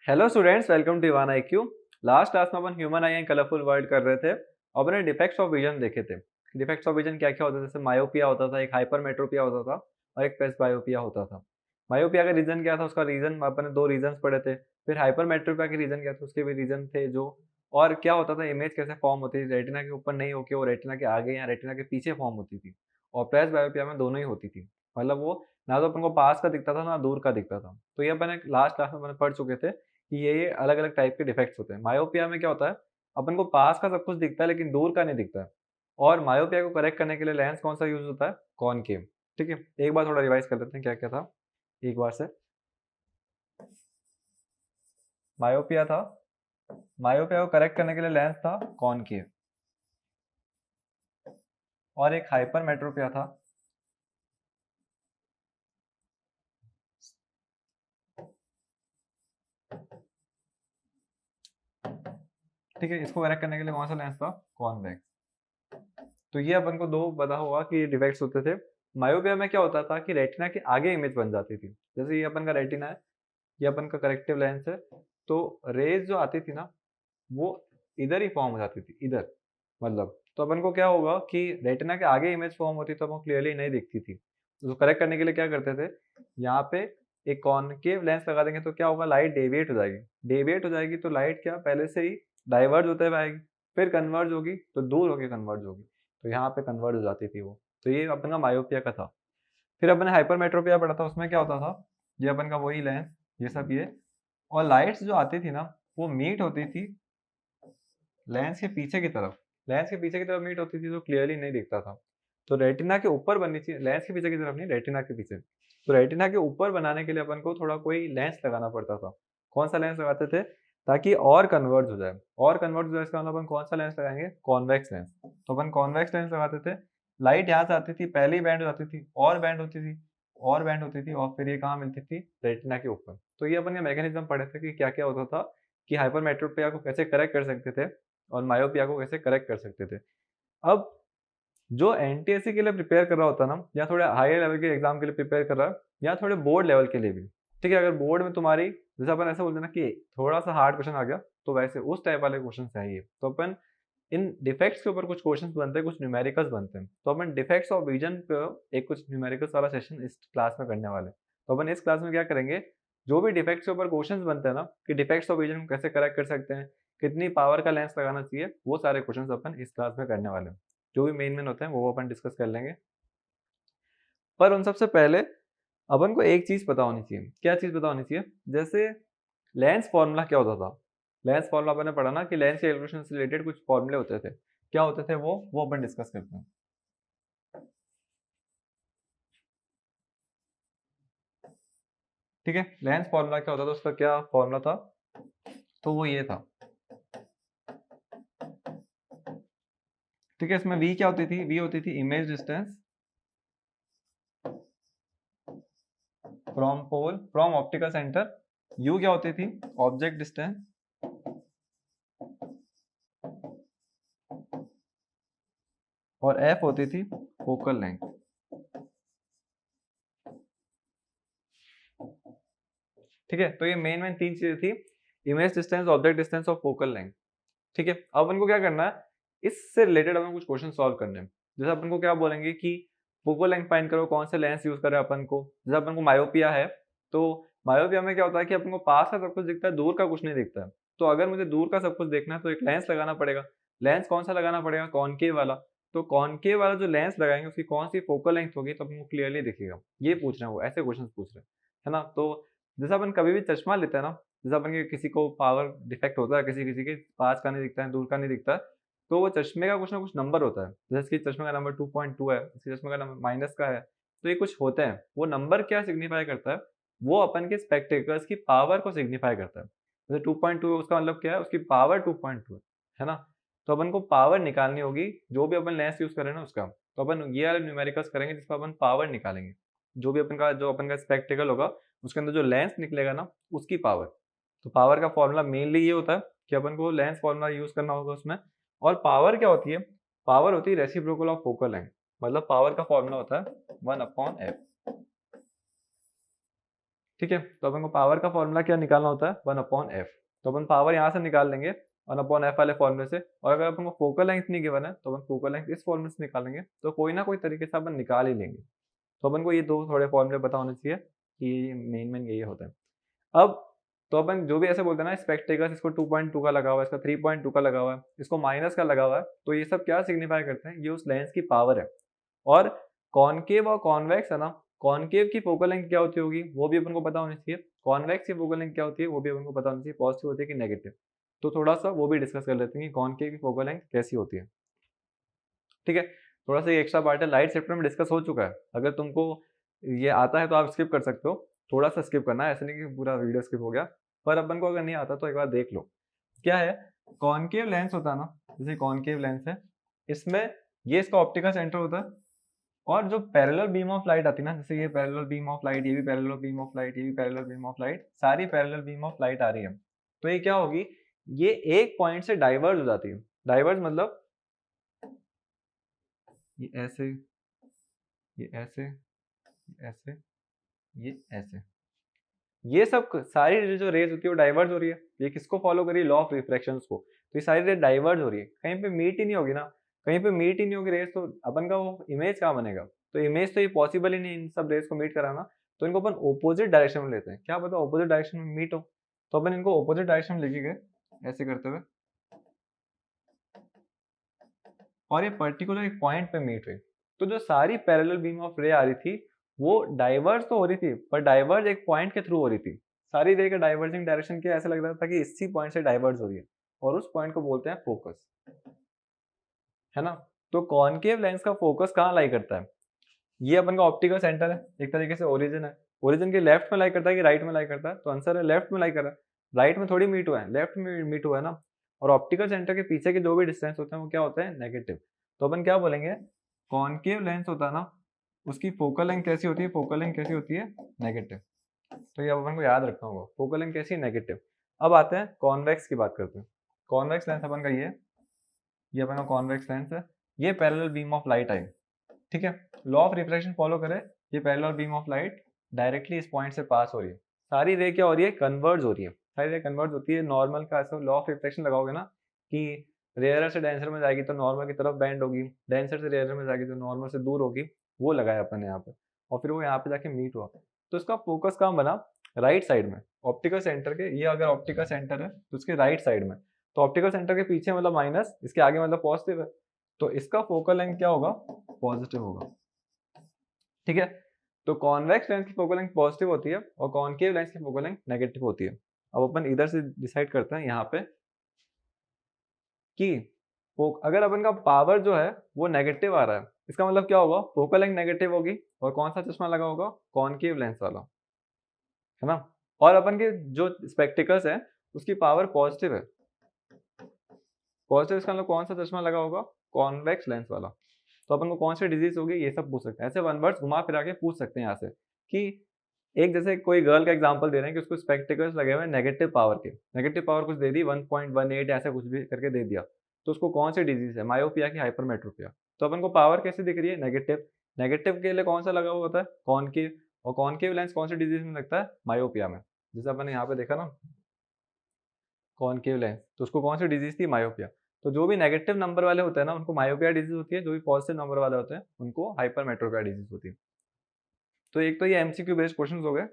Hello students, welcome to Evan IQ। Last class में अपन human eye and colourful world कर रहे थे और अपने डिफेक्ट्स ऑफ विजन देखे थे। डिफेक्ट्स ऑफ विजन क्या क्या होता था, जैसे मायोपिया होता था, एक हाइपरमेट्रोपिया होता था और एक प्रेसबायोपिया होता था। मायोपिया का रीजन क्या था, उसका रीजन अपन ने दो रीजन पढ़े थे। फिर हाइपरमेट्रोपिया के रीजन क्या थे, उसके भी रीजन थे जो। और क्या होता था, इमेज कैसे फॉर्म होती थी, रेटिना के ऊपर नहीं होके वो रेटिना के आगे या रेटिना के पीछे फॉर्म होती थी। और प्रेसबायोपिया में दोनों ही होती थी, मतलब वो ना तो अपन को पास का दिखता था ना दूर का दिखता था। तो ये अपन लास्ट क्लास में अपन पढ़ चुके थे कि ये अलग अलग टाइप के डिफेक्ट्स होते हैं। मायोपिया में क्या होता है, अपन को पास का सब कुछ दिखता है लेकिन दूर का नहीं दिखता है। और मायोपिया को करेक्ट करने के लिए लेंस कौन सा यूज होता है, कॉनकेव। ठीक है, एक बार थोड़ा रिवाइज कर लेते हैं क्या क्या था एक बार से। मायोपिया था, मायोपिया को करेक्ट करने के लिए लेंस था कॉनकेव। और एक हाइपरमेट्रोपिया था, ठीक है, इसको करेक्ट करने के लिए कौन सा लेंस था, कॉन्वेक्स। तो ये अपन को दो पता होगा कि डिफेक्ट्स होते थे। मायोपिया में क्या होता था कि रेटिना के आगे इमेज बन जाती थी। जैसे ये अपन का रेटिना है, ये अपन का करेक्टिव लेंस है। तो रेज जो आती थी ना, वो इधर ही फॉर्म हो जाती थी, इधर। मतलब तो अपन को क्या होगा कि रेटिना के आगे इमेज फॉर्म होती तो वो क्लियरली नहीं दिखती थी। तो करेक्ट करने के लिए क्या करते थे, यहाँ पे एक कॉनकेव लेंस लगा देंगे तो क्या होगा, लाइट डेविएट हो जाएगी। डेविएट हो जाएगी तो लाइट क्या पहले से ही डाइवर्ज होते हुए आएगी, फिर कन्वर्ज होगी तो दूर होकर कन्वर्ज होगी। तो यहाँ पे कन्वर्ज हो जाती थी वो। तो ये अपन का मायोपिया का था। फिर अपन ने हाइपरमेट्रोपिया पढ़ा था, उसमें क्या होता था, ये अपन का वही लेंस, ये सब ये। और लाइट्स जो आती थी ना, वो मीट होती थी लेंस के पीछे की तरफ। लेंस के पीछे की तरफ मीट होती थी तो क्लियरली नहीं दिखता था। तो रेटिना के ऊपर बननी चाहिए, लेंस के पीछे की तरफ नहीं, रेटिना के पीछे। तो रेटिना के ऊपर बनाने के लिए अपन को थोड़ा कोई लेंस लगाना पड़ता था। कौन सा लेंस लगाते थे, ताकि और कन्वर्ज हो जाए। और कन्वर्ज हो जाए इसका मतलब अपन कौन सा लेंस लगाएंगे, कॉन्वेक्स लेंस। तो अपन कॉन्वेक्स लेंस लगाते थे। लाइट यहाँ से आती थी, पहली बैंड हो जाती थी, और बैंड होती थी, और बैंड होती थी, और फिर ये कहाँ मिलती थी, रेटिना के ऊपर। तो ये अपन के मैकेनिज्म पढ़े थे कि क्या क्या होता था, कि हाइपरमेट्रोपिया को कैसे करेक्ट कर सकते थे और मायोपिया को कैसे करेक्ट कर सकते थे। अब जो एनटीएससी के लिए प्रिपेयर कर रहा होता है ना, या थोड़े हायर लेवल के एग्जाम के लिए प्रिपेयर कर रहा है, या थोड़े बोर्ड लेवल के लिए भी, ठीक है, अगर बोर्ड में तुम्हारी, जैसे अपन ऐसा बोलते हैं ना कि थोड़ा सा हार्ड क्वेश्चन आ गया, तो वैसे उस टाइप वाले क्वेश्चन चाहिए तो अपन इन डिफेक्ट्स के ऊपर कुछ क्वेश्चंस बनते हैं, कुछ न्यूमेरिकल्स बनते हैं। तो अपन डिफेक्ट्स ऑफ विजन पे एक कुछ न्यूमेरिकल्स वाला सेशन इस क्लास में करने वाले। तो अपन इस क्लास में क्या करेंगे, जो भी डिफेक्ट्स के ऊपर क्वेश्चंस बनते हैं ना, कि डिफेक्ट्स ऑफ विजन को कैसे करेक्ट कर सकते हैं, कितनी पावर का लेंस लगाना चाहिए, वो सारे क्वेश्चंस अपन इस क्लास में करने वाले हैं। जो भी मेन होते हैं वो अपन डिस्कस कर लेंगे। पर उन सबसे पहले अपन को एक चीज पता होनी चाहिए। क्या चीज पता होनी चाहिए, जैसे लेंस फॉर्मूला क्या होता था। लेंस फॉर्मूला अपन ने पढ़ा ना कि लेंस के कैलकुलेशन से रिलेटेड कुछ फॉर्मूले होते थे। क्या होते थे वो अपन डिस्कस करते हैं। ठीक है, लेंस फॉर्मूला क्या होता था, उसका क्या फॉर्मूला था, तो वो ये था। ठीक है, इसमें वी क्या होती थी, वी होती थी image distance from pole, from optical centre. U क्या होती थी, ऑब्जेक्ट डिस्टेंस। और एफ होती थी फोकल लेंथ। ठीक है, तो ये मेन मेन तीन चीजें थी, इमेज डिस्टेंस, ऑब्जेक्ट डिस्टेंस और फोकल लेंथ। ठीक है, अब अपन को क्या करना है, इससे रिलेटेड अपन कुछ क्वेश्चन सॉल्व करने हैं। जैसे अपन को क्या बोलेंगे कि फोकल लेंथ फाइंड करो, कौन से लेंस यूज करें अपन को। जैसे अपन को मायोपिया है, तो मायोपिया में क्या होता है कि अपन को पास का सब कुछ दिखता है, दूर का कुछ नहीं दिखता है। तो अगर मुझे दूर का सब कुछ देखना है तो एक लेंस लगाना पड़ेगा। लेंस कौन सा लगाना पड़ेगा, कॉनकेव वाला। तो कॉनकेव वाला जो लेंस लगाएंगे उसकी कौन सी फोकल लेंथ होगी, तो अपन को क्लियरली दिखेगा। ये पूछ रहे हैं वो, ऐसे क्वेश्चन पूछ रहे हैं, है ना। तो जैसे अपन कभी भी चश्मा लेते हैं ना, जैसे अपन के किसी को पावर डिफेक्ट होता है, किसी किसी के पास का नहीं दिखता है, दूर का नहीं दिखता है, तो वो चश्मे का कुछ ना कुछ नंबर होता है। जैसे कि चश्मे का नंबर 2.2 है, इसके चश्मे का नंबर माइनस का है। तो ये कुछ होते हैं, वो नंबर क्या सिग्निफाई करता है, वो अपन के स्पेक्टेकल्स की पावर को सिग्निफाई करता है। जैसे 2.2 है, उसका मतलब क्या है, उसकी पावर 2.2 है ना। तो अपन को पावर निकालनी होगी, जो भी अपन लेंस यूज करें ना उसका। तो अपन ये वाले न्यूमेरिकल्स करेंगे जिसमें अपन पावर निकालेंगे। जो अपन का स्पेक्टेकल होगा, उसके अंदर जो लेंस निकलेगा ना, उसकी पावर। तो पावर का फॉर्मूला मेनली ये होता है कि अपन को लेंस फॉर्मूला यूज करना होगा उसमें। और पावर क्या होती है, पावर होती है रेसिप्रोकल ऑफ फोकल लेंथ। मतलब पावर का फॉर्मूला होता है 1/f। ठीक है। तो अपन को पावर का फॉर्मूला क्या निकालना होता है, 1/f। तो अपन पावर यहाँ से निकाल लेंगे 1/f वाले फॉर्मूले से, और अगर अपन को फोकल लेंथ नहीं गिवन है तो अपन फोकल लेंथ इस फॉर्मूले से निकालेंगे, तो कोई ना कोई तरीके से अपन निकाल ही लेंगे। तो अपन को ये दो थोड़े फॉर्मूले पता होने चाहिए कि मेन यही होता है। अब तो अपन जो भी ऐसे बोलते हैं ना, स्पेक्टेकल्स, इसको 2.2 का लगा हुआ है, इसका 3.2 का लगा हुआ है, इसको माइनस का लगा हुआ है, तो ये सब क्या सिग्निफाई करते हैं, ये उस लेंस की पावर है। और कॉनकेव और कॉन्वेक्स है ना, कॉनकेव की फोकल लेंथ क्या होती होगी वो भी अपन को पता होनी चाहिए, कॉन्वेक्स की फोकल लेंथ क्या होती है वो भी अपन को पता होनी चाहिए, पॉजिटिव होती है कि नेगेटिव। तो थोड़ा सा वो भी डिस्कस कर लेते हैं कि कॉनकेव की फोकल लेंथ कैसी होती है। ठीक है, थोड़ा सा ये एक्स्ट्रा पार्ट है, लाइट चैप्टर में डिस्कस हो चुका है, अगर तुमको ये आता है तो आप स्किप कर सकते हो, थोड़ा सा स्किप करना है, ऐसे नहीं कि पूरा वीडियो स्किप हो गया, पर अपन को अगर नहीं आता तो एक बार देख लो। क्या है, कॉनकेव लेंस होता है ना, जैसे कॉनकेव लेंस है, इसमें ये इसका ऑप्टिकल सेंटर होता है, और जो पैरेलल बीम ऑफ लाइट आती है ना, जैसे ये पैरेलल बीम ऑफ लाइट, ये भी पैरेलल बीम ऑफ लाइट, ये भी पैरेलल बीम ऑफ लाइट, सारी पैरेलल बीम ऑफ लाइट आ रही है, तो ये क्या होगी, ये एक पॉइंट से डाइवर्ज हो जाती है। डाइवर्ज मतलब ये ऐसे, ये ऐसे, ऐसे, ये ऐसे, ये सब सारी जो रेज होती है वो डाइवर्ज हो रही है, ये किसको फॉलो कर रही है, लॉ ऑफ रिफ्रैक्शन को, तो ये सारी रेज डाइवर्ज हो रही है, कहीं पे मीट ही नहीं होगी ना, कहीं पे मीट ही नहीं होगी रेज, तो अपन का वो इमेज कहाँ बनेगा, तो इमेज तो ये पॉसिबल ही नहीं इन सब रेज को मीट कराना, तो इनको अपन ऑपोजिट डायरेक्शन में लेते हैं, क्या पता ऑपोजिट डायरेक्शन में मीट हो, तो अपन इनको ऑपोजिट डायरेक्शन में लेके गए ऐसे करते हुए, और ये पर्टिकुलर एक पॉइंट पे मीट हुई, तो जो सारी पैरेलल बीम ऑफ रे आ रही थी वो डाइवर्ज तो हो रही थी, पर डाइवर्ज एक पॉइंट के थ्रू हो रही थी, सारी रे का डाइवर्जिंग डायरेक्शन क्या, ऐसा लग रहा था कि इसी पॉइंट से डाइवर्ज हो रही है, और उस पॉइंट को बोलते हैं फोकस, है ना। तो कॉनकेव लेंस का फोकस कहाँ लाई करता है, ये अपन का ऑप्टिकल सेंटर है, एक तरीके से ओरिजिन है, ओरिजिन के लेफ्ट में लाई करता है कि राइट में लाई करता है, तो आंसर है लेफ्ट में लाई कर रहा है, राइट में थोड़ी मीट हुआ है, लेफ्ट में मीट हुआ है ना। और ऑप्टिकल सेंटर के पीछे के जो भी डिस्टेंस होते हैं वो क्या होते हैं, नेगेटिव। तो अपन क्या बोलेंगे, कॉनकेव लेंस होता है ना, उसकी फोकल लेंथ कैसी होती है, फोकल लेंथ कैसी होती है, नेगेटिव। तो ये अपन को याद रखना होगा, फोकल लेंथ कैसी, नेगेटिव। अब आते हैं कॉन्वेक्स की बात करते हैं। कॉन्वेक्स लेंस अपन का ये अपन का कॉन्वेक्स लेंस है, ये पैरेलल बीम ऑफ लाइट आई, ठीक है, लॉ ऑफ रिफ्लेक्शन फॉलो करें, ये parallel beam of light directly इस पॉइंट से पास हो रही है, सारी रे क्या हो रही है, कन्वर्ज हो रही है, सारी रे कन्वर्ज होती है, नॉर्मल का ऐसा लॉ ऑफ रिफ्लेक्शन लगाओगे ना कि रेयरर से डेंसर में जाएगी तो नॉर्मल की तरफ बेंड होगी, डेंसर से रेयरर में जाएगी तो नॉर्मल से दूर होगी, वो लगाया अपन ने यहाँ पे, और फिर वो यहाँ पे जाके मीट हुआ, तो इसका फोकस कहाँ बना, राइट साइड में, ऑप्टिकल सेंटर के, ये अगर ऑप्टिकल सेंटर है तो उसके राइट साइड में, तो ऑप्टिकल सेंटर के पीछे मतलब माइनस, इसके आगे मतलब पॉजिटिव है, तो इसका फोकल लेंथ क्या होगा, पॉजिटिव होगा, ठीक है। तो कॉन्वेक्स लेंस की फोकल लेंथ पॉजिटिव होती है और कॉनकेव लेंस की फोकल लेंथ नेगेटिव होती है। अब अपन इधर से डिसाइड करते हैं यहाँ पे कि अगर अपन का पावर जो है वो नेगेटिव आ रहा है, इसका मतलब क्या होगा, फोकल लेंथ नेगेटिव होगी, और कौन सा चश्मा लगा होगा, कॉनकेव लेंस वाला, है ना। और अपन के जो स्पेक्टिकल्स है उसकी पावर पॉजिटिव है, पॉजिटिव, इसका मतलब कौन सा चश्मा लगा होगा, कॉन्वेक्स लेंस वाला। तो अपन को कौन सी डिजीज होगी ये सब पूछ सकते हैं, ऐसे वन वर्ड्स घुमा फिरा के पूछ सकते हैं यहाँ से कि एक, जैसे कोई गर्ल का एग्जांपल दे रहे हैं कि उसको स्पेक्टिकल्स लगे हुए हैं नेगेटिव पावर के, नेगेटिव पावर कुछ दे दी 1.18 ऐसा कुछ भी करके दे दिया, तो उसको कौन सी डिजीज है, मायोपिया की हाइपरमेट्रोपिया। तो अपन को पावर कैसे दिख रही है, नेगेटिव, नेगेटिव के लिए कौन सा लगा हुआ होता है, कॉनकेव, और कॉनकेव लेंस कौन सी डिजीज में लगता है, मायोपिया में, जैसे अपन ने यहाँ पे देखा ना कॉनकेव लेंस, तो उसको कौन सी डिजीज थी, मायोपिया। तो जो भी नेगेटिव नंबर वाले होते हैं ना उनको मायोपिया डिजीज होती है, जो भी पॉजिटिव नंबर वाले होते हैं उनको हाइपरमेट्रोपिया डिजीज होती है। तो एक तो ये एमसीक्यू बेस्ड क्वेश्चंस हो गए।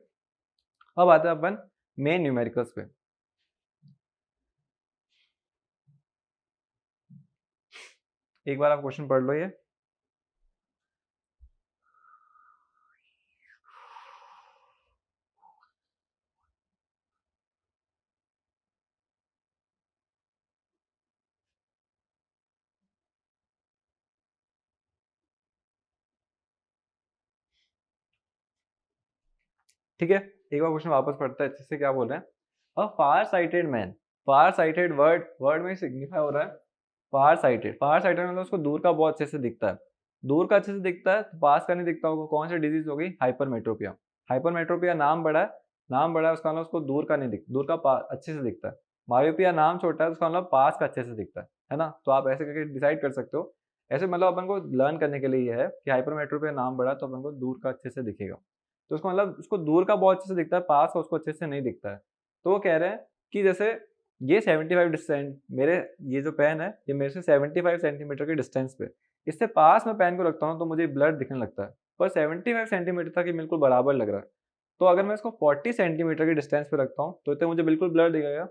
अब आते हैं अपन मेन न्यूमेरिकल्स पे। एक बार आप क्वेश्चन पढ़ लो ये, ठीक है। एक बार क्वेश्चन वापस पढ़ते हैं अच्छे से, क्या बोल रहे हैं, अ फार साइटेड मैन, फार साइटेड वर्ड, वर्ड में सिग्निफाई हो रहा है फार साइटेड, फार साइटेड मतलब उसको दूर का बहुत अच्छे से दिखता है, दूर का अच्छे से दिखता है तो पास का नहीं दिखता होगा, कौन सी डिजीज होगी, हाइपरमेट्रोपिया। हाइपरमेट्रोपिया नाम बड़ा है, नाम बड़ा है उसका मतलब उसको दूर का नहीं दिख, दूर का अच्छे से दिखता है। मायोपिया नाम छोटा है उसका मतलब पास का अच्छे से दिखता है ना। तो आप ऐसे करके डिसाइड कर सकते हो, ऐसे मतलब अपन को लर्न करने के लिए ये है कि हाइपरमेट्रोपिया नाम बड़ा है तो अपन को दूर का अच्छे से दिखेगा। तो उसको मतलब उसको दूर का बहुत अच्छे से दिखता है, पास का उसको अच्छे से नहीं दिखता है। तो वो कह रहे हैं कि जैसे ये 75 डिस्टेंस मेरे, ये जो पेन है ये मेरे से 75 सेंटीमीटर के डिस्टेंस पे, इससे पास में पेन को रखता हूँ तो मुझे ब्लड दिखने लगता है, पर 75 सेंटीमीटर तक ये बिल्कुल बराबर लग रहा है। तो अगर मैं इसको 40 सेंटीमीटर के डिस्टेंस पे रखता हूँ तो इतने मुझे बिल्कुल ब्लर दिखेगा।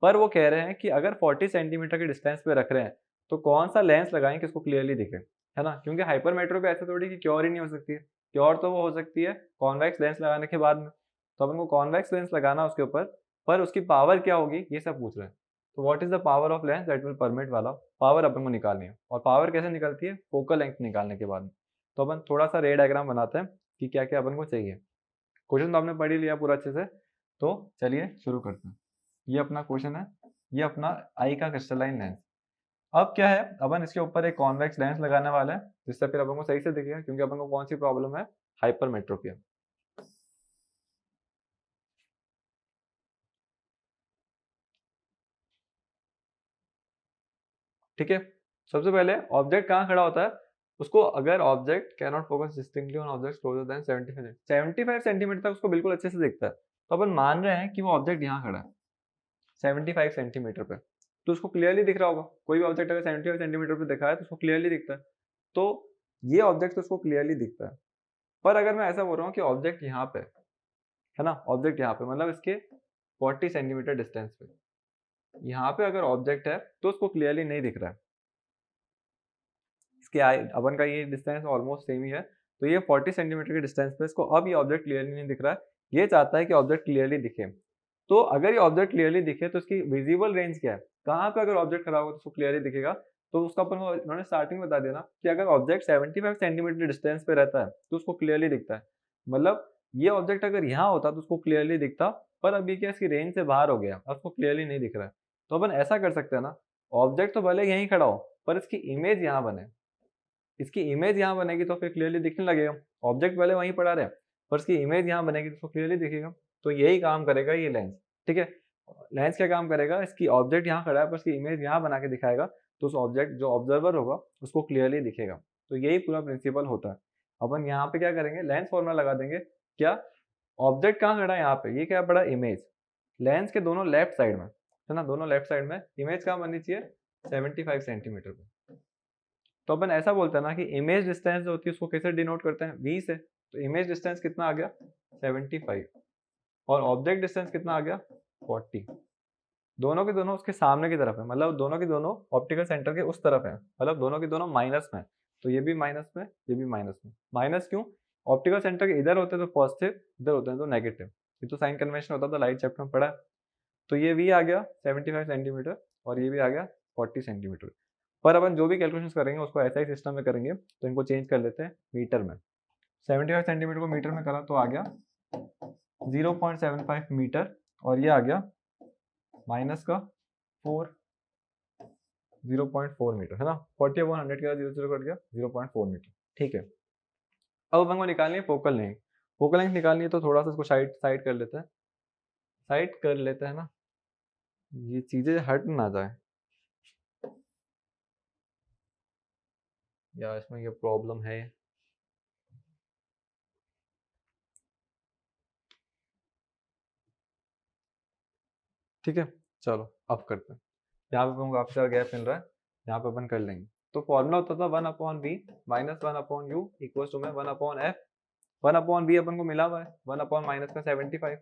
पर वो कह रहे हैं कि अगर 40 सेंटीमीटर के डिस्टेंस पे रख रहे हैं तो कौन सा लेंस लगाएं कि इसको क्लियरली दिखे, है ना? क्योंकि हाइपरमेट्रो पे ऐसे थोड़ी कि क्योर ही नहीं हो सकती है, क्योर तो वो हो सकती है कॉन्वेक्स लेंस लगाने के बाद में। तो अपन को कॉन्वेक्स लेंस लगाना उसके ऊपर, पर उसकी पावर क्या होगी ये सब पूछ रहे हैं। तो what is the power of lens that will permit वाला पावर अपन को निकालनी है, और पावर कैसे निकलती है? फोकल लेंथ निकालने के बाद में। तो अपन थोड़ा सा रे डायग्राम बनाते हैं कि क्या क्या अपन को चाहिए। क्वेश्चन तो आपने पढ़ ही लिया पूरा अच्छे से, तो चलिए शुरू करते हैं। ये अपना क्वेश्चन है, ये अपना आई का क्रिस्टलाइन लेंस। अब क्या है, अपन इसके ऊपर एक कॉन्वेक्स लेंस लगाने वाले हैं जिससे फिर अपन को सही से दिखेगा, क्योंकि अपन को कौन सी प्रॉब्लम है? हाइपरमेट्रोपिया। ठीक है, सबसे पहले ऑब्जेक्ट कहाँ खड़ा होता है, उसको अगर object can not focus distinctly on object closure then 75 centimetre तक उसको बिल्कुल अच्छे से दिखता है। तो अपन मान रहे हैं कि वो ऑब्जेक्ट यहाँ खड़ा है 75 सेंटीमीटर पे, तो उसको क्लियरली दिख रहा होगा। कोई भी ऑब्जेक्ट अगर 75 सेंटीमीटर पे दिखा है तो उसको क्लियरली दिखता है। तो ये ऑब्जेक्ट तो उसको क्लियरली दिखता है। पर अगर मैं ऐसा बोल रहा हूँ कि ऑब्जेक्ट यहाँ पे है ना, ऑब्जेक्ट यहाँ पे मतलब इसके 40 सेंटीमीटर डिस्टेंस पे, यहाँ पे अगर ऑब्जेक्ट है तो उसको क्लियरली नहीं दिख रहा है। इसके अपन का ये डिस्टेंस ऑलमोस्ट सेम ही है, तो ये 40 सेंटीमीटर के डिस्टेंस पे इसको अब ये ऑब्जेक्ट क्लियरली नहीं दिख रहा है। ये चाहता है कि ऑब्जेक्ट क्लियरली दिखे। तो अगर ये ऑब्जेक्ट क्लियरली दिखे तो इसकी विजिबल रेंज क्या है, कहाँ पे अगर ऑब्जेक्ट खड़ा होगा तो उसको क्लियरली दिखेगा। तो उसका अपन को इन्होंने स्टार्टिंग बता दिया ना कि अगर ऑब्जेक्ट 75 सेंटीमीटर डिस्टेंस पे रहता है तो उसको क्लियरली दिखता है। मतलब ये ऑब्जेक्ट अगर यहाँ होता तो उसको क्लियरली दिखता, पर अभी क्या इसकी रेंज से बाहर हो गया, अब उसको क्लियरली नहीं दिख रहा है। तो अपन ऐसा कर सकते हैं ना, ऑब्जेक्ट तो भले यहीं खड़ा हो पर इसकी इमेज यहाँ बने, इसकी इमेज यहाँ बनेगी तो फिर क्लियरली दिखने लगेगा। ऑब्जेक्ट पहले वहीं पड़ा रहे पर इसकी इमेज यहाँ बनेगी तो क्लियरली दिखेगा। तो यही काम करेगा ये लेंस। ठीक है, लेंस क्या काम करेगा, इसकी ऑब्जेक्ट यहाँ खड़ा है पर इसकी इमेज यहाँ बना के दिखाएगा, तो उस ऑब्जेक्ट जो ऑब्जर्वर होगा उसको क्लियरली दिखेगा। तो यही पूरा प्रिंसिपल होता है। अपन यहाँ पे क्या करेंगे, लेंस फॉर्मूला लगा देंगे। क्या, ऑब्जेक्ट कहाँ खड़ा है यहाँ पे, ये क्या पड़ा, इमेज। लेंस के दोनों लेफ्ट साइड में है ना, दोनों लेफ्ट साइड में इमेज कहाँ बननी चाहिए, 75 सेंटीमीटर पे। तो अपन ऐसा बोलते हैं ना कि इमेज डिस्टेंस जो होती है उसको कैसे डिनोट करते हैं, v से। तो इमेज डिस्टेंस कितना आ गया, 75, और ऑब्जेक्ट डिस्टेंस कितना आ गया, 40। दोनों के दोनों उसके सामने की तरफ है, मतलब दोनों के दोनों ऑप्टिकल सेंटर के उस तरफ है, मतलब दोनों के दोनों माइनस में। तो ये भी माइनस में, ये भी माइनस में। माइनस क्यों, ऑप्टिकल सेंटर के इधर होते तो पॉजिटिव, इधर होते हैं तो नेगेटिव। ये तो साइन कन्वेंशन होता था, लाइट चैप्टर में पढ़ा है। तो ये v आ गया 75 सेंटीमीटर और ये भी आ गया 40 सेंटीमीटर। पर अपन जो भी कैलकुलेशंस करेंगे उसको ऐसा ही सिस्टम में करेंगे, तो इनको चेंज कर लेते हैं मीटर में। 75 सेंटीमीटर को मीटर में करा तो आ गया 0.75 मीटर, और ये आ गया माइनस का 4, 0.4 मीटर, है ना। 40/100 का 0 कट गया, 0.4 मीटर। ठीक है, अब अपन को निकालनी है फोकल लेंथ। फोकल लेंथ निकालनी है तो थोड़ा सा इसको साइड साइड कर लेते हैं, साइड कर लेते हैं ना, ये चीजें हट ना जाए या इसमें ये प्रॉब्लम है। ठीक है, चलो अब करते हैं। यहाँ पे हमको काफी सारा गैप मिल रहा है, यहाँ पे अपन कर लेंगे। तो फॉर्मूला होता था 1/v minus 1/u equal to में 1/f। 1/v अपन को मिला हुआ है, 1/ माइनस का 75,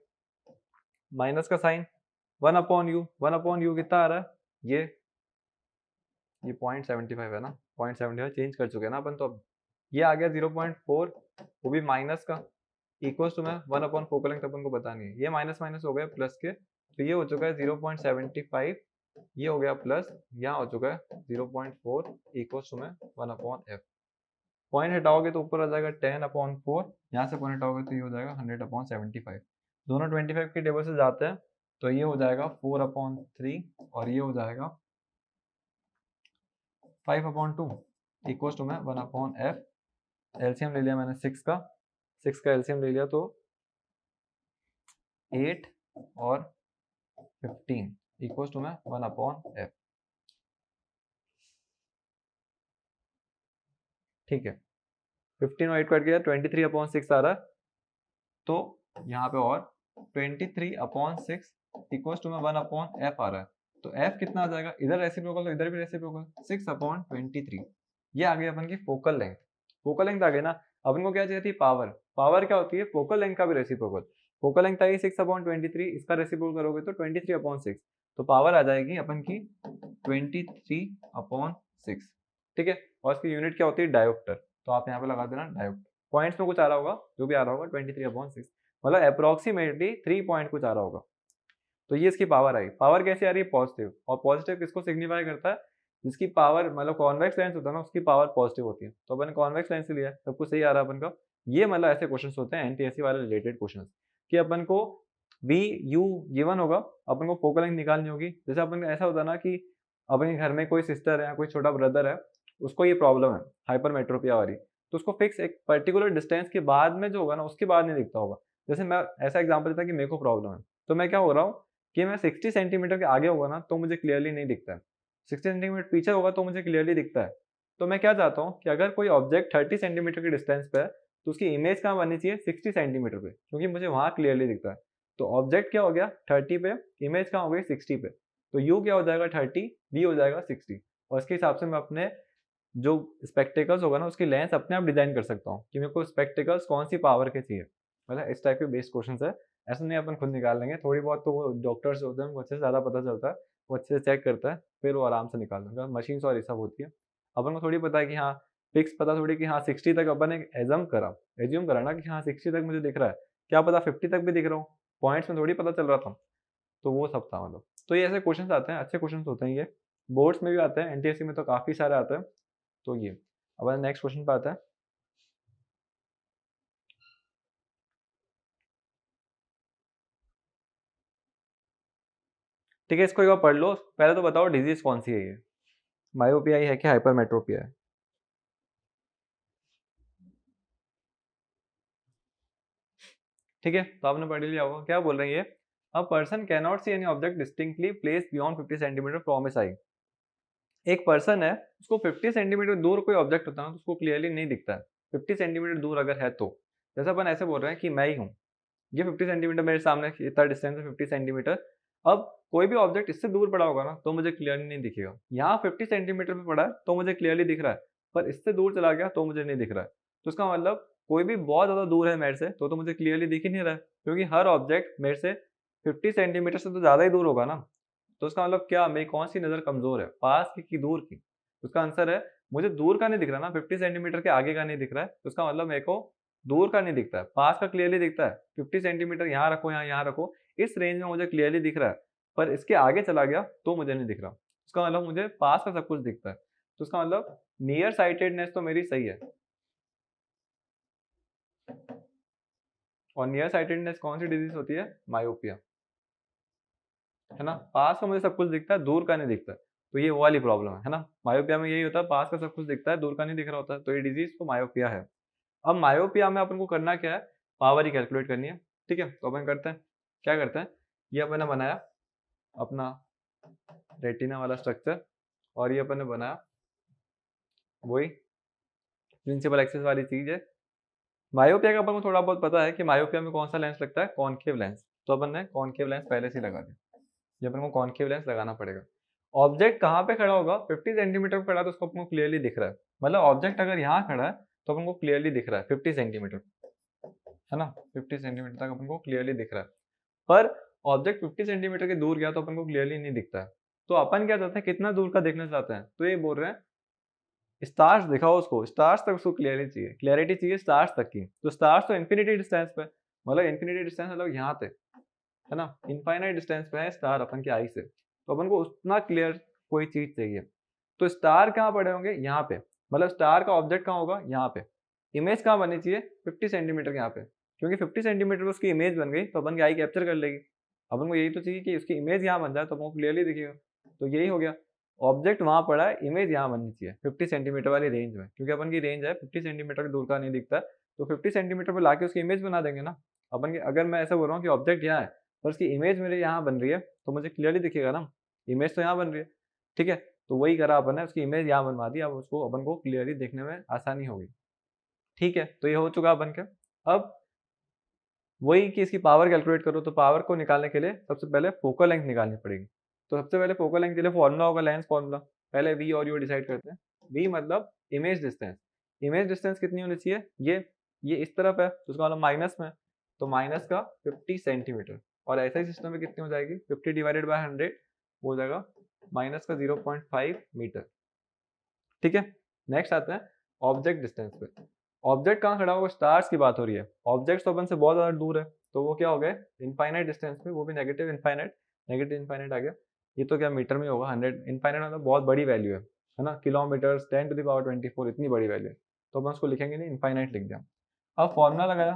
माइनस का साइन 1/u, 1/u कितना आ रहा है, ये 0.75 है ना, 0.75 चेंज कर चुके हैं ना अपन तो। अब ये आ गया 0.4, वो भी माइनस का, इक्वल टू में 1/, फोकल लेंथ अपन को बतानी है। ये माइनस माइनस हो गया प्लस के, तो ये हो चुका है 0.75, ये हो गया प्लस, यहाँ हो चुका है 0.4 इक्वल टू में 1/f। पॉइंट हटाओगे तो ऊपर आ जाएगा 10/4, यहाँ से पॉइंट हटाओगे तो ये हो जाएगा 100/75। दोनों 25 के टेबल से जाते हैं तो ये हो जाएगा 4/3, और ये हो जाएगा 5/2 इक्वल टू में 1/f। एलसीएम ले लिया मैंने 6 का, 6 का एलसीएम ले लिया तो 8 और 15 इक्वल टू में 1/f। ठीक है, 15 और 8 कट गया, 23/6 आ रहा है। तो यहाँ पे और 23/6 इक्वल्स टू में 1/f आ रहा है, तो f कितना आ जाएगा, इधर रेसिप्रोकल तो इधर भी रेसिप्रोकल, 6/23। ये आ गई अपन की फोकल लेंथ। फोकल लेंथ आ गई ना, अपन को क्या चाहिए थी, पावर। पावर क्या होती है, फोकल लेंथ का भी रेसिप्रोकल। फोकल लेंथ आई 6/23, इसका रेसिप्रोकल करोगे तो 23/6, तो पावर आ जाएगी अपन की 23/6। ठीक है, और इसकी यूनिट क्या होती है, डायोप्टर, तो आप यहाँ पे लगा देना डायोप्टर। पॉइंट्स में कुछ आ रहा होगा, जो भी आ रहा होगा 23/6, मतलब अप्रोक्सीमेटली 3 पॉइंट कुछ आ रहा होगा। तो ये इसकी पावर आई। पावर कैसे आ रही है, पॉजिटिव, और पॉजिटिव किसको सिग्निफाई करता है, जिसकी पावर मतलब कॉन्वेक्स लेंस होता है ना, उसकी पावर पॉजिटिव होती है। तो अपन कॉन्वेक्स लेंस लिया है, सब कुछ सही आ रहा है अपन का। ये मतलब ऐसे क्वेश्चन होते हैं एनटीएससी वाले रिलेटेड क्वेश्चन, कि अपन को वी यू गिवन होगा, अपन को फोकल लेंथ निकालनी होगी। जैसे अपन का ऐसा होता है ना कि अपने घर में कोई सिस्टर है, कोई छोटा ब्रदर है, उसको ये प्रॉब्लम है हाइपरमेट्रोपिया वाली, तो उसको फिक्स एक पर्टिकुलर डिस्टेंस के बाद में जो होगा ना, उसके बाद नहीं दिखता होगा। जैसे मैं ऐसा एग्जाम्पल देता कि मेरे को प्रॉब्लम है, तो मैं क्या हो रहा हूँ कि मैं 60 सेंटीमीटर के आगे होगा ना तो मुझे क्लियरली नहीं दिखता है, 60 सेंटीमीटर पीछे होगा तो मुझे क्लियरली दिखता है। तो मैं क्या चाहता हूँ कि अगर कोई ऑब्जेक्ट 30 सेंटीमीटर के डिस्टेंस पे है, तो उसकी इमेज कहाँ बननी चाहिए, 60 सेंटीमीटर पे, क्योंकि मुझे वहां क्लियरली दिखता है। तो ऑब्जेक्ट क्या हो गया 30 पे, इमेज कहाँ हो गई 60 पे, तो यू क्या हो जाएगा 30, वी हो जाएगा 60, और इसके हिसाब से मैं अपने जो स्पेक्टिकल्स होगा ना, उसकी लेंस अपने आप डिजाइन कर सकता हूँ कि मेरे को स्पेक्टिकल्स कौन सी पावर के चाहिए। मतलब इस टाइप के बेस्ड क्वेश्चन है, ऐसा नहीं अपन खुद निकाल लेंगे, थोड़ी बहुत तो वो डॉक्टर्स होते हैं, उनको अच्छे से ज़्यादा पता चलता है, वो अच्छे से चेक करता है, फिर वो आराम से निकाल देंगे। मशीन और ये सब होती है, अपन को थोड़ी पता है कि हाँ फिक्स, पता थोड़ी कि हाँ 60 तक अपन एक एज्यूम करा ना कि हाँ 60 तक मुझे दिख रहा है, क्या पता 50 तक भी दिख रहा हूँ, पॉइंट्स में थोड़ी पता चल रहा था। तो वो सब था मतलब। तो ये ऐसे क्वेश्चन आते हैं, अच्छे क्वेश्चन होते हैं, ये बोर्ड्स में भी आते हैं, एनटीएससी में तो काफ़ी सारे आते हैं। तो ये अब नेक्स्ट क्वेश्चन पे आता है। ठीक है, इसको एक बार पढ़ लो, पहले तो बताओ डिजीज कौन सी है ये, मायोपिया है कि हाइपरमेट्रोपिया है। ठीक है, तो आपने पढ़ लिया होगा, क्या बोल रही है, a person can not see any object distinctly placed beyond 50 centimetre from his eye. एक पर्सन है, उसको 50 सेंटीमीटर दूर कोई ऑब्जेक्ट होता है तो उसको क्लियरली नहीं दिखता है, 50 सेंटीमीटर दूर अगर है तो। जैसे अपन ऐसे बोल रहे हैं कि मैं ही हूँ, ये 50 सेंटीमीटर मेरे सामने, इतना डिस्टेंस है 50 सेंटीमीटर। अब कोई भी ऑब्जेक्ट इससे दूर पड़ा होगा ना तो मुझे क्लियरली नहीं दिखेगा। यहाँ 50 सेंटीमीटर पे पड़ा है तो मुझे क्लियरली दिख रहा है, पर इससे दूर चला गया तो मुझे नहीं दिख रहा है। तो इसका मतलब कोई भी बहुत ज़्यादा दूर है मेरे से तो मुझे क्लियरली दिख ही नहीं रहा है, क्योंकि हर ऑब्जेक्ट मेरे से 50 सेंटीमीटर से तो ज़्यादा ही दूर होगा ना। तो इसका मतलब क्या, मेरी कौन सी नज़र कमज़ोर है, पास की कि दूर की। उसका आंसर है मुझे दूर का नहीं दिख रहा ना, 50 सेंटीमीटर के आगे का नहीं दिख रहा है, तो इसका मतलब मेरे को दूर का नहीं दिखता है, पास का क्लियरली दिखता है। 50 सेंटीमीटर यहाँ रखो, यहाँ रखो, इस रेंज में मुझे क्लियरली दिख रहा है, पर इसके आगे चला गया तो मुझे नहीं दिख रहा। इसका मतलब मुझे पास का सब कुछ दिखता है, तो इसका मतलब नियर साइटेडनेस तो मेरी सही है। और नियर साइटेडनेस कौन सी डिजीज होती है, मायोपिया, है ना। पास का मुझे सब कुछ दिखता है, दूर का नहीं दिखता है, तो ये वो वाली प्रॉब्लम है ना। मायोपिया में यही होता है, पास का सब कुछ दिखता है, दूर का नहीं दिख रहा होता है, तो ये डिजीज तो मायोपिया है। अब मायोपिया में अपन को करना क्या है, पावर ही कैलकुलेट करनी है। ठीक है, तो अपन करते हैं, क्या करते हैं, ये अपन ने बनाया अपना रेटिना वाला स्ट्रक्चर, और ये अपन ने बनाया वही प्रिंसिपल एक्सिस वाली चीज है। मायोपिया का अपन को थोड़ा बहुत पता है कि मायोपिया में कौन सा लेंस लगता है, कॉनकेव लेंस, तो अपन ने कॉनकेव लेंस पहले से लगा दिया, ये अपन को कॉनकेव लेंस लगाना पड़ेगा। ऑब्जेक्ट कहाँ पे खड़ा होगा, 50 सेंटीमीटर पे खड़ा, तो उसको अपन को क्लियरली दिख रहा है, मतलब ऑब्जेक्ट अगर यहाँ खड़ा है तो अपन को क्लियरली दिख रहा है 50 सेंटीमीटर, है ना, 50 सेंटीमीटर तक अपन को क्लियरली दिख रहा है। पर ऑब्जेक्ट 50 सेंटीमीटर के दूर गया तो अपन को क्लियरली नहीं दिखता है। तो अपन क्या चाहते हैं, कितना दूर का देखना चाहते हैं, तो ये बोल रहे हैं स्टार्स दिखाओ उसको, स्टार्स तक उसको क्लियरिटी चाहिए, क्लियरिटी चाहिए स्टार्स तक की। तो स्टार्स तो इन्फिनिटी डिस्टेंस पे, मतलब इन्फिनिटी डिस्टेंस मतलब यहाँ पे, है ना, इनफाइनाइट डिस्टेंस पे है स्टार अपन की आई से, तो अपन को उतना क्लियर कोई चीज चाहिए। तो स्टार कहाँ पड़े होंगे, यहाँ पे, मतलब स्टार का ऑब्जेक्ट कहाँ होगा, यहाँ पे। इमेज कहाँ बननी चाहिए, 50 सेंटीमीटर के यहाँ पे, क्योंकि 50 सेंटीमीटर पे उसकी इमेज बन गई तो अपन की आई कैप्चर कर लेगी। अपन को यही तो चाहिए कि उसकी इमेज यहाँ बन जाए तो अपन को क्लियरली दिखेगा। तो यही हो गया, ऑब्जेक्ट वहां पड़ा है, इमेज यहाँ बननी चाहिए 50 सेंटीमीटर वाली रेंज में, क्योंकि अपन की रेंज है 50 सेंटीमीटर के दूर का नहीं दिखता है, तो 50 सेंटीमीटर पे लाके उसकी इमेज बना देंगे ना अपन की। अगर मैं ऐसा बोल रहा हूँ कि ऑब्जेक्ट यहाँ है और उसकी इमेज मेरे यहाँ बन रही है तो मुझे क्लियरली दिखेगा ना, इमेज तो यहाँ बन रही है। ठीक है, तो वही करा अपन ने, उसकी इमेज यहाँ बनवा दी, अब उसको अपन को क्लियरली देखने में आसानी होगी। ठीक है, तो ये हो चुका अपन के। अब वही कि इसकी पावर कैलकुलेट करो, तो पावर को निकालने के लिए सबसे पहले फोकल लेंथ निकालनी पड़ेगी। तो सबसे पहले फोकल लेंथ के लिए फॉर्मूला होगा लेंस फॉर्मूला। पहले वी और यू डिसाइड करते हैं। वी मतलब इमेज डिस्टेंस। इमेज डिस्टेंस कितनी होनी चाहिए? ये इस तरफ है तो उसका मतलब माइनस में, तो माइनस का 50 सेंटीमीटर। और ऐसा ही सिस्टम में कितनी हो जाएगी? 50 डिवाइडेड बाय 100 हो जाएगा माइनस का 0.5 मीटर। ठीक है, नेक्स्ट आते हैं ऑब्जेक्ट डिस्टेंस पे। ऑब्जेक्ट कहाँ खड़ा होगा? स्टार्स की बात हो रही है। ऑब्जेक्ट्स तो अपन से बहुत ज्यादा दूर है, तो वो क्या हो गए? इनफाइनाइट डिस्टेंस पे, वो भी नेगेटिव इनफाइनाइट। नेगेटिव इनफाइनाइट आ गया। ये तो क्या मीटर में होगा? 100 इनफाइनाइट मतलब बहुत बड़ी वैल्यू है ना? किलोमीटर 10⁻24 इतनी बड़ी वैल्यू है, तो अपन उसको लिखेंगे नहीं, इनफाइनाइट लिख दिया। अब फॉर्मूला लगाया,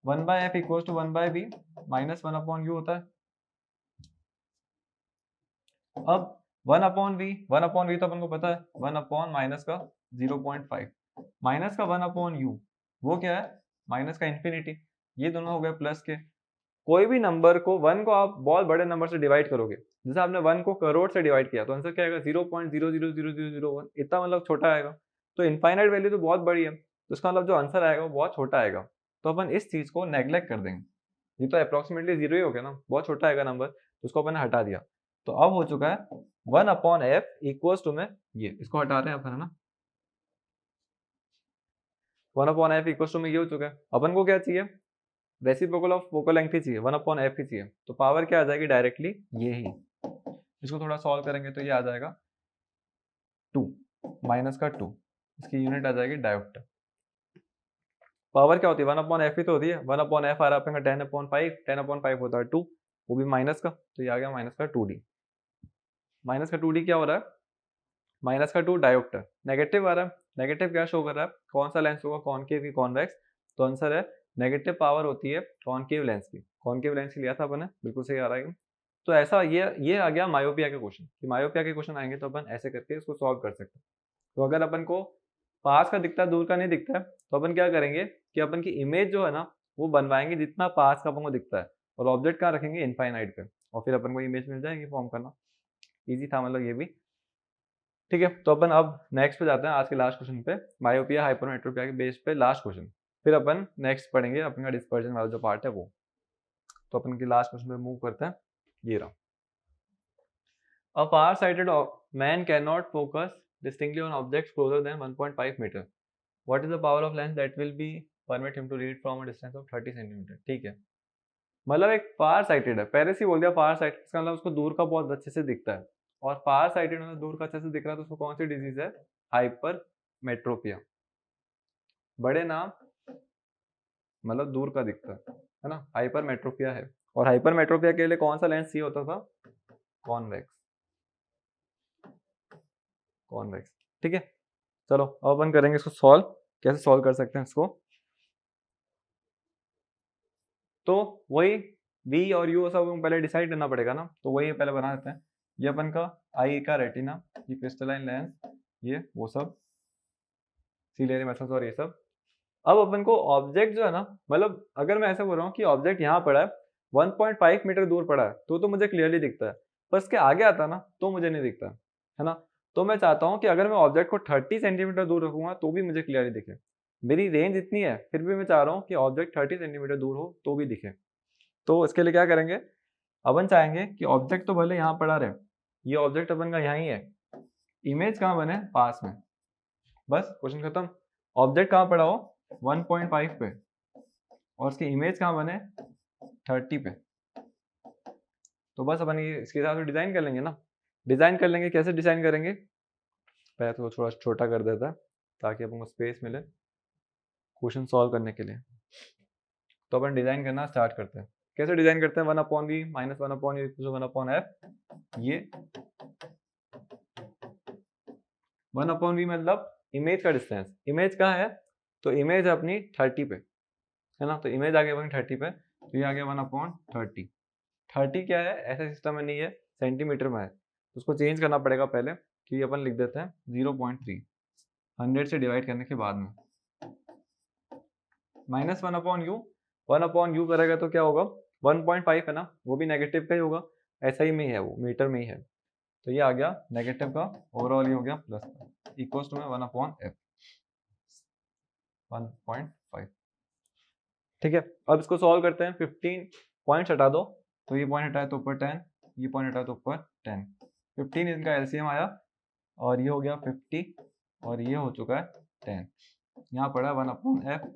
1/f equal to 1/v minus 1/u होता है। अब 1/v तो अपन को पता है, 1 माइनस का 0.5 माइनस का 1/u, वो क्या है? माइनस का इन्फिनिटी। ये दोनों हो गए प्लस के। कोई भी नंबर को 1 को आप बहुत बड़े नंबर से डिवाइड करोगे, जैसे आपने 1 को करोड़ से डिवाइड किया, तो आंसर क्या आएगा? 0.000001, इतना मतलब छोटा आएगा। तो इनफाइनाइट वैल्यू तो बहुत बड़ी है, तो इसका मतलब जो आंसर आएगा वो बहुत छोटा आएगा। तो अपन इस चीज को नेग्लेक्ट कर देंगे। ये तो अप्रोक्सीमेटली जीरो ही हो गया ना, बहुत छोटा आएगा नंबर, तो उसको अपन ने हटा दिया। तो अब हो चुका है 1/f इक्वल्स टू में, ये इसको हटा रहे हैं अपन, है ना? 1/f इक्वल्स टू में ये हो चुका है। अपन को क्या चाहिए? रेसिप्रोकल ऑफ फोकल लेंथ ही चाहिए, 1/f ही चाहिए। तो पावर क्या आ जाएगी? डायरेक्टली ये ही। इसको थोड़ा सॉल्व करेंगे तो ये आ जाएगा 2 माइनस का 2, इसकी यूनिट आ जाएगी डायोप्टर। पावर क्या होती है? 1/f ही तो होती है। 1/f आ रहा है अपने 10/5, 10/5 होता है 2, वो भी माइनस का, तो ये आ गया माइनस का 2d। माइनस का 2d क्या हो रहा है? माइनस का 2 डायोप्टर। नेगेटिव आ रहा है, नेगेटिव क्या शो कर रहा है? कौन सा लेंस होगा, कॉनकेव की कॉन्वेक्स? तो आंसर है नेगेटिव पावर होती है कॉनकेव लेंस की। कॉनकेव लेंस की लिया था अपन ने, बिल्कुल सही आ रहा है। तो ऐसा ये आ गया मायोपिया के क्वेश्चन, कि मायोपिया के क्वेश्चन आएंगे तो अपन ऐसे करके इसको सॉल्व कर सकते हैं। तो अगर अपन को पास का दिखता है, दूर का नहीं दिखता है, तो अपन क्या करेंगे कि अपन की इमेज जो है ना, वो बनवाएंगे जितना पास का अपन को दिखता है, और ऑब्जेक्ट कहाँ रखेंगे? इनफाइनाइट पे, और फिर अपन को इमेज मिल जाएगी फॉर्म करना। इजी था मतलब ये भी। ठीक है, तो अपन अब नेक्स्ट पे जाते हैं, आज के लास्ट क्वेश्चन पे, मायोपिया हाइपरमेट्रोपिया के बेस पे लास्ट क्वेश्चन। फिर अपन नेक्स्ट पढ़ेंगे अपने डिस्पर्जन वाला जो पार्ट है वो। तो अपन की लास्ट क्वेश्चन पे मूव करते हैं, ये रहा। A far-sighted man cannot focus distinctly on objects closer than 1.5 meter. What is the power of lens that will be permit him to read from a distance of 30 centimetre? ठीक है, मतलब एक फार cited है, पहले से ही बोल दिया फार साइटेड, इसका मतलब उसको दूर का बहुत अच्छे से दिखता है। और फार साइटेड मतलब दूर का अच्छे से दिख रहा है, तो उसको कौन सी डिजीज है? हाइपर मेट्रोपिया। बड़े नाम मतलब दूर का दिखता है ना? हाइपर मेट्रोपिया है। और हाइपर मेट्रोपिया के लिए कौन सा लेंस चाहिए होता था? कॉन्वेक्स। कॉन्वेक्स, ठीक है। चलो अब अपन करेंगे इसको सॉल्व। कैसे सॉल्व कर सकते हैं इसको? तो वही v और u सब पहले डिसाइड करना पड़ेगा ना, तो वही पहले बना देते हैं। ये अपन का आई का रेटिना, ये क्रिस्टलाइन लेंस, ये वो सब सीलियरी मसल्स और ये सब। अब अपन को ऑब्जेक्ट जो है ना, मतलब अगर मैं ऐसे बोल रहा हूँ कि ऑब्जेक्ट यहाँ पड़ा है, 1.5 मीटर दूर पड़ा है, तो मुझे क्लियरली दिखता है। पर इसके आगे आता ना तो मुझे नहीं दिखता है ना। तो मैं चाहता हूँ कि अगर मैं ऑब्जेक्ट को 30 सेंटीमीटर दूर रखूंगा तो भी मुझे क्लियरली दिखे। मेरी रेंज इतनी है, फिर भी मैं चाह रहा हूँ कि ऑब्जेक्ट 30 सेंटीमीटर दूर हो तो भी दिखे। तो इसके लिए क्या करेंगे? अपन चाहेंगे कि ऑब्जेक्ट तो भले यहाँ पड़ा रहे, ये ऑब्जेक्ट अपन का यहाँ ही है, इमेज कहाँ बने? पास में। बस क्वेश्चन खत्म। ऑब्जेक्ट कहाँ पड़ा हो? 1.5 पे, और उसकी इमेज कहाँ बने? 30 पे। तो बस अपन ये इसके हिसाब से डिजाइन कर लेंगे ना। डिजाइन कर लेंगे, कैसे डिजाइन करेंगे? पहले तो थोड़ा छोटा कर देता है ताकि अपन को स्पेस मिले क्वेश्चन सॉल्व करने के लिए। तो अपन डिजाइन करना स्टार्ट करते हैं। कैसे डिजाइन करते हैं? 1/v minus 1/u equal to 1/f। ये 1/v मतलब इमेज का डिस्टेंस। इमेज कहाँ है? तो इमेज अपनी 30 पे है ना, तो इमेज आ गई अपनी 30 पे, तो ये आ गया 1/30। 30 क्या है? ऐसा सिस्टम में नहीं है, सेंटीमीटर में है, तो उसको चेंज करना पड़ेगा पहले, कि अपन लिख देते हैं 0.3, 100 से डिवाइड करने के बाद में, माइनस 1/u। 1/u करेगा तो क्या होगा? 1.5 है ना, वो भी नेगेटिव का ही होगा, ऐसा ही में ही है, वो मीटर में ही है, तो ये आ गया नेगेटिव का, ओवरऑल ये हो गया प्लस का, इक्वल्स टू में 1/f 1.5। ठीक है, अब इसको सॉल्व करते हैं। 15 पॉइंट्स हटा दो, तो ये पॉइंट हटाए तो ऊपर 10, ये पॉइंट हटाए तो ऊपर 10। 15 इनका एलसीएम आया और ये हो गया 50 और ये हो चुका है 10। यहाँ पड़ा 1/f।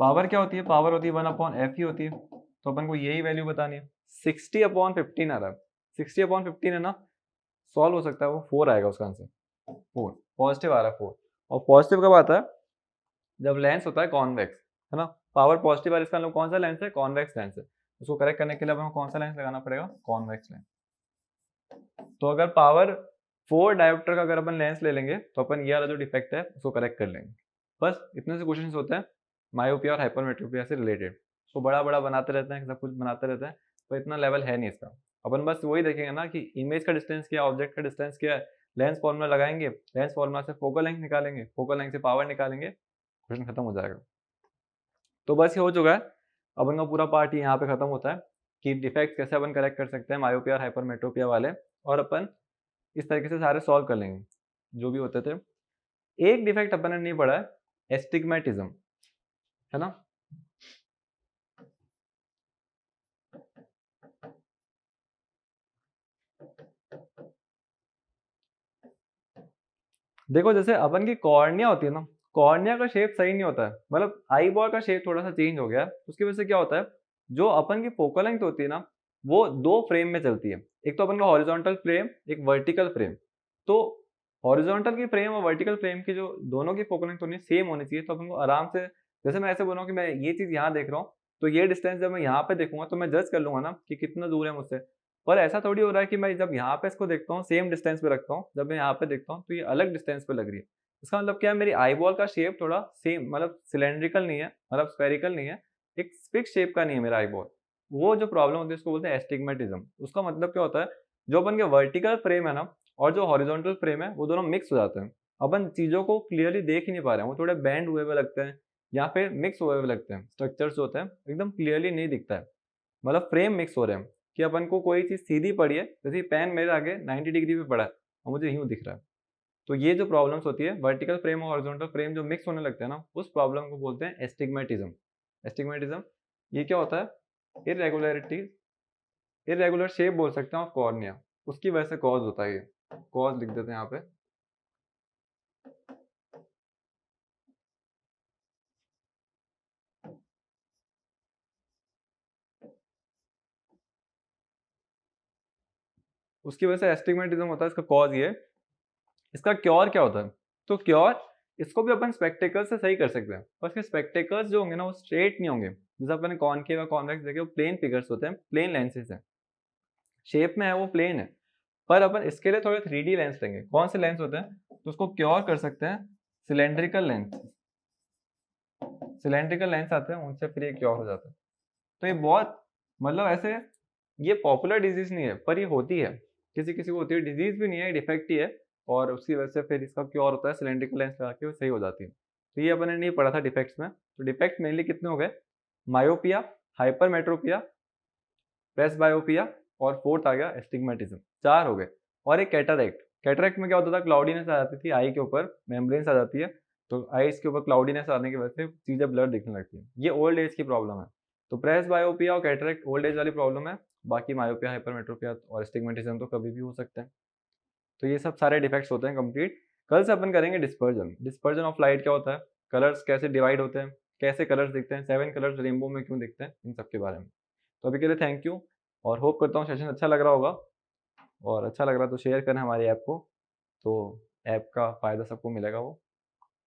पावर क्या होती है? पावर होती है 1/f ही होती है, तो अपन को यही वैल्यू बतानी है। 60/15 आ रहा है, 60/15 है ना, सॉल्व हो सकता है वो 4 आएगा उसका आंसर, 4 पॉजिटिव आ रहा है 4। और पॉजिटिव कब आता है? जब लेंस होता है कॉन्वेक्स, है ना। पावर पॉजिटिव है, इसका मतलब कौन सा लेंस है? कॉन्वेक्स लेंस है। उसको करेक्ट करने के लिए अपन को कौन सा लेंस लगाना पड़ेगा? Convex lens. तो अगर पावर 4 डायोप्टर का अगर अपन लेंस ले लेंगे तो अपन ये वाला जो डिफेक्ट है उसको करेक्ट कर लेंगे। बस इतने से क्वेश्चंस होते हैं मायोपिया और हाइपरमेट्रोपिया से रिलेटेड। उसको बड़ा बड़ा बनाते रहते हैं, सब कुछ बनाते रहते हैं, तो इतना लेवल है नहीं इसका। अपन बस वही देखेंगे ना कि इमेज का डिस्टेंस क्या है, ऑब्जेक्ट का डिस्टेंस क्या है, लेंस फॉर्मूला लगाएंगे, लेंस फॉर्मूला से फोकल लेंथ निकालेंगे, फोकल लेंथ से पावर निकालेंगे, क्वेश्चन खत्म हो जाएगा। तो बस ये हो चुका है, अपन का पूरा पार्ट यहाँ पे खत्म होता है कि डिफेक्ट कैसे अपन करेक्ट कर सकते हैं मायोपिया और हाइपरमेट्रोपिया वाले, और अपन इस तरीके से सारे सॉल्व कर लेंगे जो भी होते थे। एक डिफेक्ट अपन ने नहीं पढ़ा है, एस्टिग्मेटिज्म, है ना। देखो जैसे अपन की कॉर्निया होती है ना, कॉर्निया का शेप सही नहीं होता है, मतलब आई बॉल का शेप थोड़ा सा चेंज हो गया है, उसकी वजह से क्या होता है, जो अपन की फोकल लेंथ होती है ना, वो दो फ्रेम में चलती है। एक तो अपन का हॉरिजॉन्टल फ्रेम, एक वर्टिकल फ्रेम। तो हॉरिजॉन्टल की फ्रेम और वर्टिकल फ्रेम की जो दोनों की फोकल लेंथ होनी सेम होनी चाहिए, तो अपन को आराम से, जैसे मैं ऐसे बोल रहा हूँ कि मैं ये चीज यहाँ देख रहा हूँ, तो ये डिस्टेंस जब मैं यहाँ पे देखूंगा तो मैं जज कर लूंगा ना कि कितना दूर है मुझसे। पर ऐसा थोड़ी हो रहा है कि मैं जब यहाँ पे इसको देखता हूँ सेम डिस्टेंस पे रखता हूँ, जब मैं यहाँ पे देखता हूँ तो ये अलग डिस्टेंस पे लग रही है। इसका मतलब क्या है, मेरी आई बॉल का शेप थोड़ा सेम, मतलब सिलेंड्रिकल नहीं है, मतलब स्फेरिकल नहीं है, एक फिक्स शेप का नहीं है मेरा आई बॉल। वो जो प्रॉब्लम होती है उसको बोलते हैं एस्टिग्मेटिज्म। उसका मतलब क्या होता है, जो अपन के वर्टिकल फ्रेम है ना और जो हॉरिजॉन्टल फ्रेम है वो दोनों मिक्स हो जाते हैं। अपन चीजों को क्लियरली देख ही नहीं पा रहे हैं, वो थोड़े बैंड हुए हुए लगते हैं या फिर मिक्स हुए हुए लगते हैं, स्ट्रक्चर्स होते हैं एकदम क्लियरली नहीं दिखता है, मतलब फ्रेम मिक्स हो रहे हैं कि अपन को कोई चीज सीधी पड़ी है, जैसे पेन मेरे आगे 90 डिग्री पे पड़ा है और मुझे यूं दिख रहा है। तो ये जो प्रॉब्लम्स होती है, वर्टिकल फ्रेम और हॉरिजॉन्टल फ्रेम जो मिक्स होने लगते हैं ना, उस प्रॉब्लम को बोलते हैं एस्टिग्मेटिज्म। एस्टिग्मेटिज्म ये क्या होता है, इरेगुलरिटी, इरेगुलर शेप बोल सकते हैं ऑफ कॉर्निया, उसकी वजह से कॉज होता है। ये कॉज लिख देते हैं यहाँ पे। उसकी वजह से एस्टिग्मेटिज्म होता है, इसका कॉज ये। इसका क्योर क्या होता है, तो क्योर, इसको भी अपन स्पेक्टेकल से सही कर सकते हैं, पर इसके स्पेक्टेकल्स जो होंगे ना वो स्ट्रेट नहीं होंगे। जैसे अपन कॉनकेव या कॉन्वेक्स देखे, वो प्लेन फिगर्स होते हैं, प्लेन लेंसेज हैं, शेप में है वो प्लेन है। पर अपन इसके लिए थोड़े 3D लेंस लेंगे। कौन से लेंस होते हैं, तो उसको क्योर कर सकते हैं सिलेंड्रिकल लेंस, सिलेंड्रिकल लेंस आते हैं उनसे, फिर ये क्योर हो जाता है। तो ये बहुत, मतलब ऐसे, ये पॉपुलर डिजीज नहीं है पर ये होती है, किसी किसी को होती है, डिजीज भी नहीं है, डिफेक्ट ही है, और उसकी वजह से फिर इसका क्योर होता है सिलेंड्रिकल लेंस लगा के, वो सही हो जाती है। तो ये अपने नहीं पढ़ा था डिफेक्ट्स में। तो डिफेक्ट मेनली कितने हो गए, मायोपिया, हाइपरमेट्रोपिया, प्रेस बायोपिया, और फोर्थ आ गया एस्टिग्मेटिज्म, 4 हो गए। और एक कैटरैक्ट, कैटरैक्ट में क्या होता था, क्लाउडीनेस आ जाती थी आई के ऊपर, मेम्ब्रेन्स आ जाती है, तो आईज के ऊपर क्लाउडीनेस आने की वजह से चीजें ब्लर दिखने लगती है। ये ओल्ड एज की प्रॉब्लम है। तो प्रेस बायोपिया और कैटरैक्ट ओल्ड एज वाली प्रॉब्लम है, बाकी मायोपिया, हाइपरमेट्रोपिया और एस्टिग्मेटिज्म तो कभी भी हो सकते हैं। तो ये सब सारे डिफेक्ट्स होते हैं कंप्लीट। कल से अपन करेंगे डिस्पर्जन, डिस्पर्जन ऑफ लाइट क्या होता है, कलर्स कैसे डिवाइड होते हैं, कैसे कलर्स दिखते हैं, 7 कलर्स रेनबो में क्यों दिखते हैं, इन सब के बारे में। तो अभी के लिए थैंक यू, और होप करता हूँ सेशन अच्छा लग रहा होगा, और अच्छा लग रहा तो शेयर करें हमारी ऐप को, तो ऐप का फ़ायदा सबको मिलेगा वो।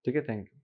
ठीक है, थैंक यू।